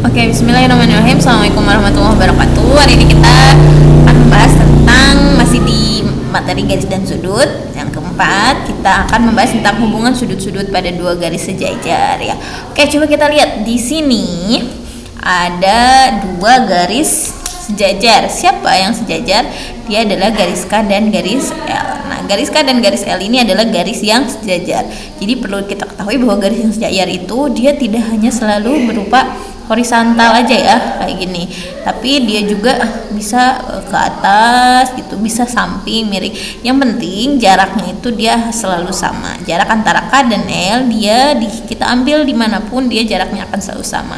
Oke, bismillahirrahmanirrahim. Assalamualaikum warahmatullahi wabarakatuh. Hari ini kita akan membahas tentang, masih di materi garis dan sudut. Yang keempat, kita akan membahas tentang hubungan sudut-sudut pada dua garis sejajar ya. Oke, coba kita lihat di sini ada dua garis sejajar. Siapa yang sejajar? Dia adalah garis K dan garis L. Nah, garis K dan garis L ini adalah garis yang sejajar. Jadi perlu kita ketahui bahwa garis yang sejajar itu dia tidak hanya selalu berupa horizontal aja ya kayak gini, tapi dia juga bisa ke atas gitu, bisa samping, miring. Yang penting jaraknya itu dia selalu sama. Jarak antara K dan L kita ambil dimanapun dia jaraknya akan selalu sama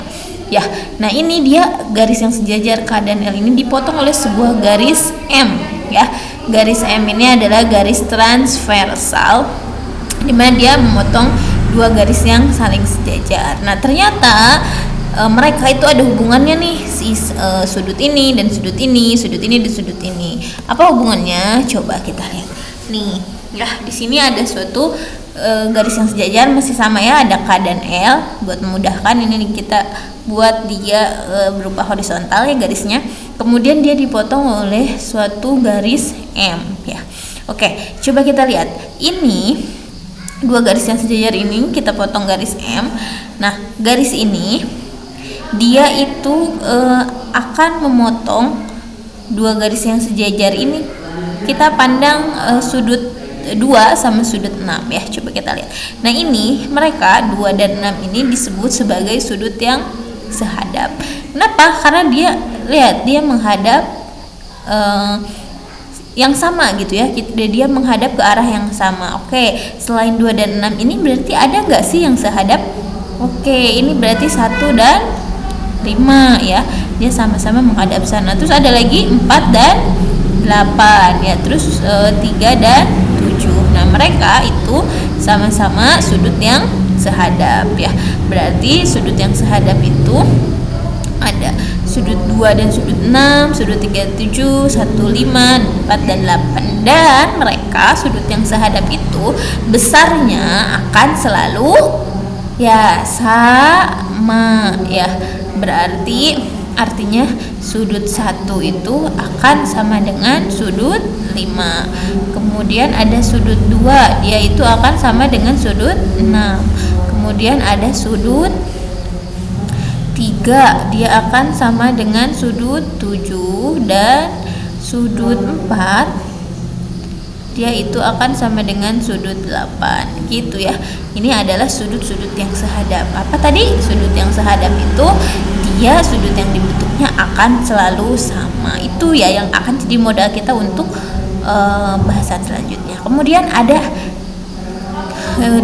ya. Nah, ini dia garis yang sejajar K dan L ini dipotong oleh sebuah garis M ya. Garis M ini adalah garis transversal dimana dia memotong dua garis yang saling sejajar. Nah, ternyata mereka itu ada hubungannya nih, sudut ini dan sudut ini, sudut ini dan sudut ini. Apa hubungannya? Coba kita lihat. Nih, ya di sini ada suatu garis yang sejajar masih sama ya, ada K dan L. Buat memudahkan ini kita buat dia berupa horizontal ya garisnya. Kemudian dia dipotong oleh suatu garis M ya. Oke, coba kita lihat. Ini dua garis yang sejajar ini kita potong garis M. Nah, garis ini dia itu akan memotong dua garis yang sejajar ini. Kita pandang sudut 2 sama sudut 6 ya. Coba kita lihat. Nah, ini mereka 2 dan 6 ini disebut sebagai sudut yang sehadap. Kenapa? Karena dia menghadap yang sama gitu ya. Dia menghadap ke arah yang sama. Oke, selain 2 dan 6 ini berarti ada nggak sih yang sehadap? Oke, ini berarti 1 dan 5 ya, dia sama-sama menghadap sana. Terus ada lagi 4 dan 8 ya, terus 3 dan 7. Nah, mereka itu sama-sama sudut yang sehadap ya. Berarti sudut yang sehadap itu ada sudut 2 dan sudut 6, sudut 3 7, 1 5, 4 dan 8. Dan mereka sudut yang sehadap itu besarnya akan selalu ya sama ya. Berarti artinya sudut 1 itu akan sama dengan sudut 5. Kemudian ada sudut 2, dia itu akan sama dengan sudut 6. Kemudian ada sudut 3, dia akan sama dengan sudut 7. Dan sudut 4, dia itu akan sama dengan sudut 8 gitu ya. Ini adalah sudut-sudut yang sehadap. Apa tadi? Sudut yang sehadap itu dia sudut yang dibentuknya akan selalu sama. Itu ya yang akan jadi modal kita untuk bahasan selanjutnya. Kemudian ada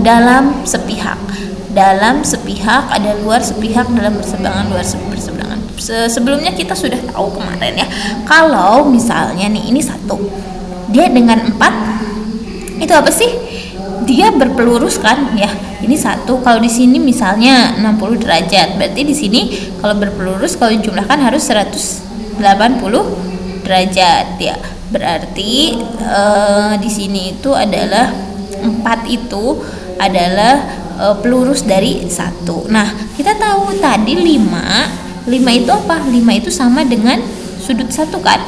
dalam sepihak. Dalam sepihak, ada luar sepihak, dalam berseberangan, luar berseberangan. Sebelumnya kita sudah tahu kemarin ya. Kalau misalnya nih ini 1, dia dengan 4 itu apa sih? Dia berpelurus kan ya. Ini 1, kalau di sini misalnya 60 derajat. Berarti di sini kalau berpelurus kalau dijumlahkan harus 180 derajat ya. Berarti di sini itu adalah 4 itu adalah pelurus dari 1. Nah, kita tahu tadi 5 itu apa? 5 itu sama dengan sudut 1 kan?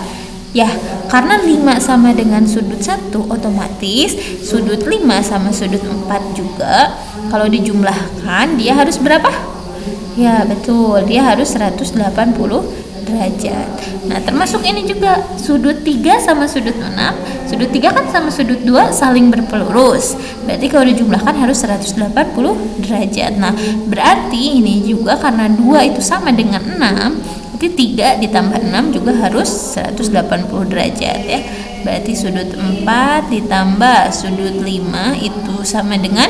Ya, karena 5 sama dengan sudut 1, otomatis sudut 5 sama sudut 4 juga kalau dijumlahkan dia harus berapa? Ya, betul, dia harus 180 derajat. Nah, termasuk ini juga sudut 3 sama sudut 6. Sudut 3 kan sama sudut 2 saling berpelurus. Berarti kalau dijumlahkan harus 180 derajat. Nah, berarti ini juga karena 2 itu sama dengan 6, berarti 3 ditambah 6 juga harus 180 derajat ya. Berarti sudut 4 ditambah sudut 5 itu sama dengan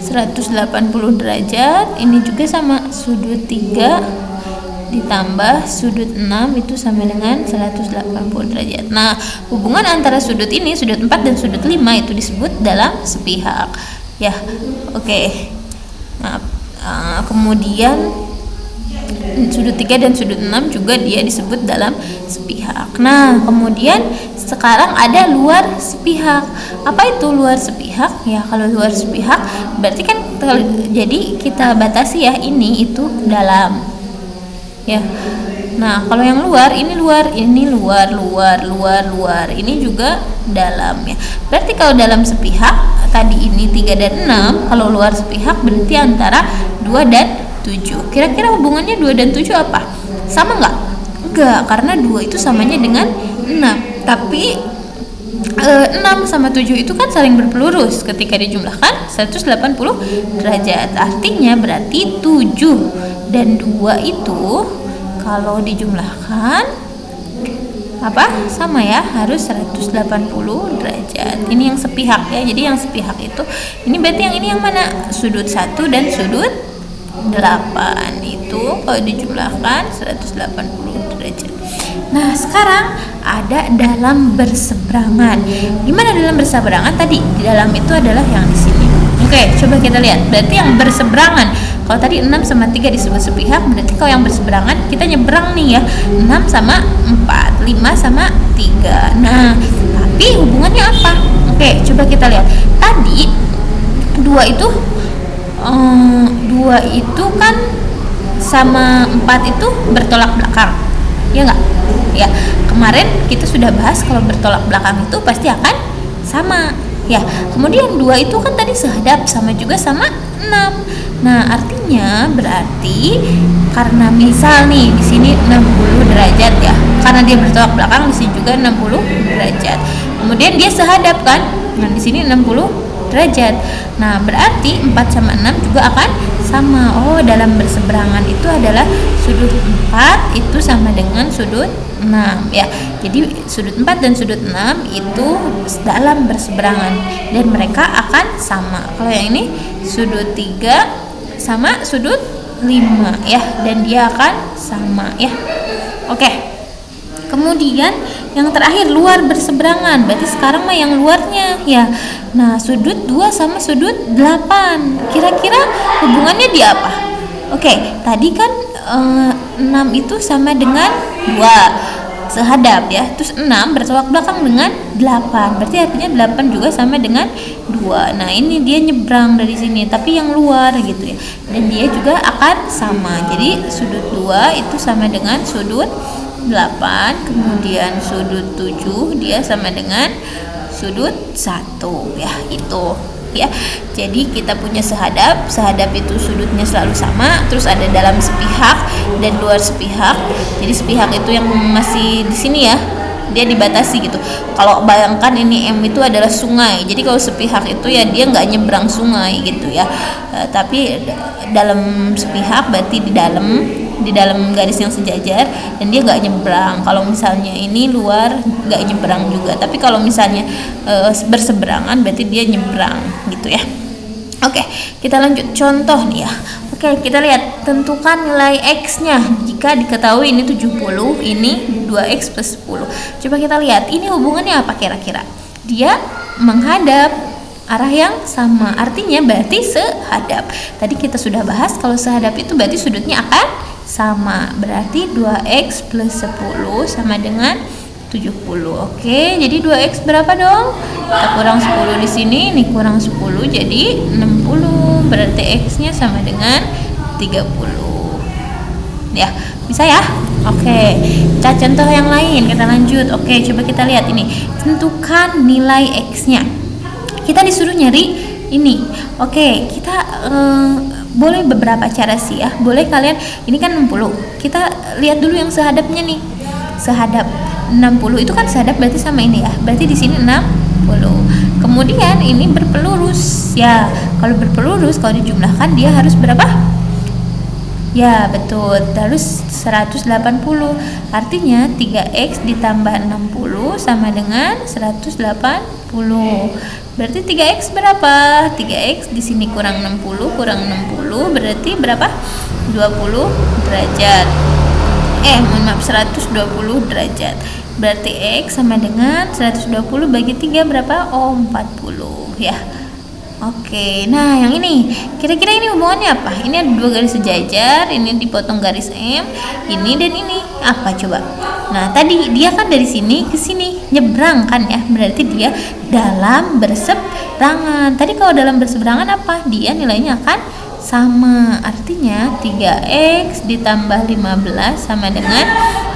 180 derajat. Ini juga sama, sudut 3 ditambah sudut 6 itu sama dengan 180 derajat. Nah, hubungan antara sudut ini, sudut 4 dan sudut 5 itu disebut dalam sepihak ya. Oke. Nah, kemudian sudut 3 dan sudut 6 juga dia disebut dalam sepihak. Nah, kemudian sekarang ada luar sepihak. Apa itu luar sepihak? Ya, kalau luar sepihak berarti kan jadi kita batasi ya, ini itu dalam. ya. Nah, kalau yang luar, ini luar, ini luar, luar, luar, luar. Ini juga dalam ya. Berarti kalau dalam sepihak tadi ini 3 dan 6, kalau luar sepihak berarti antara 2 dan 7. Kira-kira hubungannya 2 dan 7 apa? Sama nggak? Enggak, karena 2 itu samanya dengan 6. Tapi 6 sama 7 itu kan saling berpelurus. Ketika dijumlahkan 180 derajat. Artinya berarti 7 dan 2 itu kalau dijumlahkan apa? Sama ya, harus 180 derajat. Ini yang sepihak ya. Jadi yang sepihak itu ini berarti yang ini yang mana? Sudut 1 dan sudut 8 itu kalau dijumlahkan 180 derajat. Nah, sekarang ada dalam berseberangan. Gimana dalam berseberangan? Tadi di dalam itu adalah yang di sini. Oke, coba kita lihat. Berarti yang berseberangan. Kalau tadi 6 sama 3 disebut sepihak, berarti kalau yang berseberangan kita nyebrang nih ya. 6 sama 4, 5 sama 3. Nah, tapi hubungannya apa? Oke, coba kita lihat. Tadi 2 itu kan sama 4 itu bertolak belakang. Ya enggak? Ya, kemarin kita sudah bahas kalau bertolak belakang itu pasti akan sama. Ya, kemudian 2 itu kan tadi sehadap, sama juga sama 6. Nah, artinya berarti karena misal nih di sini 60 derajat ya. Karena dia bertolak belakang, di sini juga 60 derajat. Kemudian dia sehadap kan? Nah, di sini 60 derajat. Nah, berarti 4 sama 6 juga akan sama. Oh, dalam berseberangan itu adalah sudut 4 itu sama dengan sudut 6 ya. Jadi sudut 4 dan sudut 6 itu dalam berseberangan dan mereka akan sama. Kalau yang ini sudut 3 sama sudut 5 ya, dan dia akan sama ya. Oke. Kemudian yang terakhir luar berseberangan. Berarti sekarang mah yang luarnya ya. Nah, sudut 2 sama sudut 8. Kira-kira hubungannya di apa? Oke, tadi kan 6 itu sama dengan 2 sehadap ya. Terus 6 bertolak belakang dengan 8. Berarti artinya 8 juga sama dengan 2. Nah, ini dia nyebrang dari sini tapi yang luar gitu ya. Dan dia juga akan sama. Jadi sudut 2 itu sama dengan sudut 8, kemudian sudut 7 dia sama dengan sudut 1 ya, itu ya. Jadi kita punya sehadap itu sudutnya selalu sama, terus ada dalam sepihak dan luar sepihak. Jadi sepihak itu yang masih di sini ya, dia dibatasi gitu. Kalau bayangkan ini M itu adalah sungai, jadi kalau sepihak itu ya dia nggak nyebrang sungai gitu ya. Tapi dalam sepihak berarti di dalam garis yang sejajar dan dia nggak nyebrang. Kalau misalnya ini luar nggak nyebrang juga, tapi kalau misalnya berseberangan berarti dia nyebrang gitu ya. Oke, kita lanjut contoh nih ya. Oke, kita lihat tentukan nilai X-nya jika diketahui ini 70, ini 2X plus 10. Coba kita lihat ini hubungannya apa kira-kira. Dia menghadap arah yang sama, artinya berarti sehadap. Tadi kita sudah bahas kalau sehadap itu berarti sudutnya akan sama, berarti 2X plus 10 sama dengan 70. Oke, jadi 2X berapa dong? Kita kurang 10 di sini, ini kurang 10 jadi 60. Berarti X-nya sama dengan 30. Ya, bisa ya? Oke, kita contoh yang lain, kita lanjut. Oke, coba kita lihat ini. Tentukan nilai X-nya. Kita disuruh nyari ini. Oke, kita boleh beberapa cara sih ya. Boleh kalian, ini kan 60. Kita lihat dulu yang sehadapnya nih. Sehadap 60 itu kan sehadap berarti sama ini ya. Berarti di sini 60. Kemudian ini berpelurus. Ya, kalau berpelurus kalau dijumlahkan dia harus berapa? Ya, betul. Harus 180. Artinya 3X ditambah 60 sama dengan 180. Berarti 3X berapa? 3X di sini kurang 60, kurang 60 berarti berapa? 20 derajat. Mohon maaf, 120 derajat. Berarti X sama dengan 120 bagi 3 berapa? 40 ya. Oke, nah yang ini kira-kira ini hubungannya apa? Ini ada dua garis sejajar, ini dipotong garis M, ini dan ini apa coba? Nah tadi dia kan dari sini ke sini nyebrang kan ya, berarti dia dalam berseberangan. Tadi kalau dalam berseberangan apa? Dia nilainya akan sama. Artinya 3x ditambah 15 sama dengan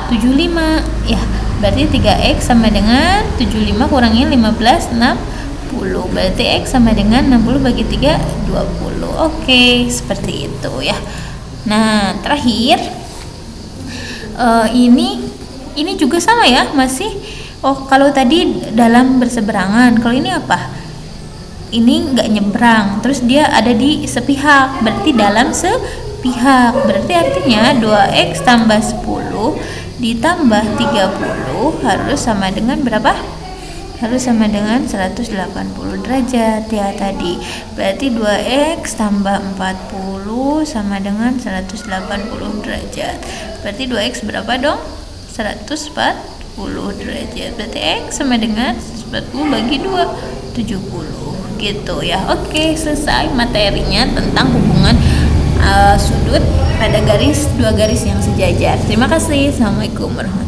75. Ya, berarti 3x sama dengan 75 kurangin 15, 60. Berarti x sama dengan 60 bagi 3, 20. Oke, seperti itu ya. Nah, terakhir ini juga sama ya, masih. Oh, kalau tadi dalam berseberangan, kalau ini apa? Ini nggak nyebrang, terus dia ada di sepihak, berarti dalam sepihak. Berarti artinya 2x tambah 10 ditambah 30 harus sama dengan berapa? Harus sama dengan 180 derajat ya tadi. Berarti 2x tambah 40 sama dengan 180 derajat. Berarti 2x berapa dong? 140 derajat. Berarti x sama dengan 140 bagi 2, 70 gitu ya. Oke, selesai materinya tentang hubungan sudut pada dua garis yang sejajar. Terima kasih. Assalamualaikum warahmatullahi wabarakatuh.